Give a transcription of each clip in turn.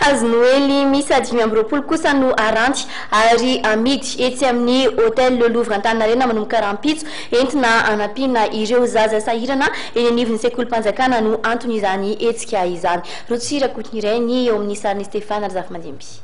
Hazo Noely misy 520 kosa no aranty ary amidy etsy amin'ny hôtel Le Louvre Antaninarenina manomboka rampitso entina anampiana ireo zaza sahirana eny anivon'ny sekolim-panjakana no antony izany hetsika izany. Rotsira kotin'iray ny eo amin'ny sariny Stéphane Arzafy-Mandimby.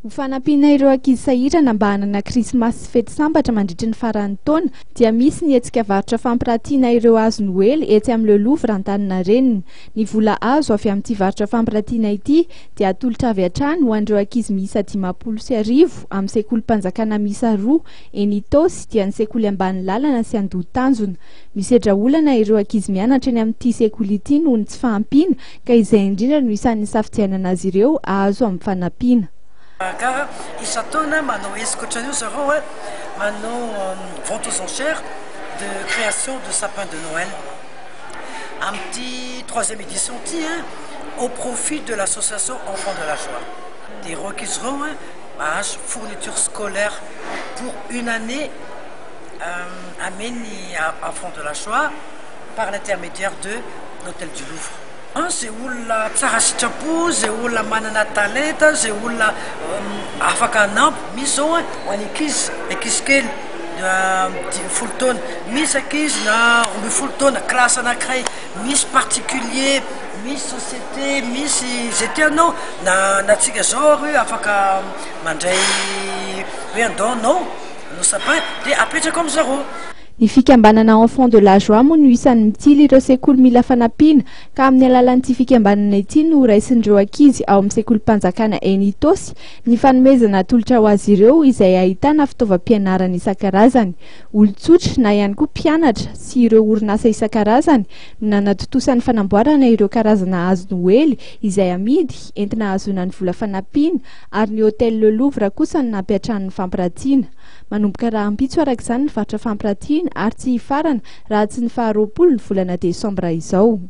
Ho fanampiana ireo ankizy sahirana mba hanana krismasy sy fety sambatra mandritra ny faran'ny taona dia misy ny hetsika varotra fampiratiana ireo hazo Noely etsy amin'ny Le Louvre Antaninarenina. Ny vola azo avy amin'ity varotra fampiratiana ity dia atolotra avy hatrany ho an'ireo ankizy miisa 510 amin'ny sekolim-panjakana miisa 2 eny Itosy dia ny sekoly ambany lalana sy Andoha-Tanjona. Misedra olana ireo ankizy mianatra eny amin'ity sekoly ity noho ny tsy fahampiana ka izay indrindra no isan'ny safidianana azy ireo ahazo amin'ny fanampiana. Car isan-taona manao escotrano zareo manao vente aux enchères de création de sapin de Noël. Am'ty 3e édition ty au profit de l'association Enfants de la Joie. Des requisiront âge fourniture scolaire pour une année ameni Enfants de la Joie par l'intermédiaire de l'hôtel du Louvre. Zay olona tsara sitrapo, zay olona manana talenta, zay olona afaka anampy misy zao ho an'ny ankizy kely 10 taona, misy ankizy na 10 taona classe anankiray, misy particulier, misy société, misy zay tianao na tsika zao hoe afaka mandray hoe andao no sapin dia apetraka amin'zareo. Ny fikambanana Enfants de la Joie moa no isan'ny mitily ireo sekoly mila fanampiana ka amin'ny alalan'ity fikambanana ity no raisin'ireo ankizy ao amin'ny sekolim-panjakana eny Itosy ny fanomezana atolotra ho azy ireo izay ahitana fitaovam-pianarana isan-karazany. Olon-tsotra na ihany koa mpianatra sy ireo orinasa isan-karazany no nanatotosany fanamboarana ireo karazana hazo Noely izay amidy entina ahazoana ny vola fanampiana ary ny hôtel Le Louvre kosa no nampiatrany fampiratiana. Manomboka rahampitso arak'izany ny varotra fampiratiana ary tsy hifarana raha tsy ny faha 20 ny volana Desambra izao.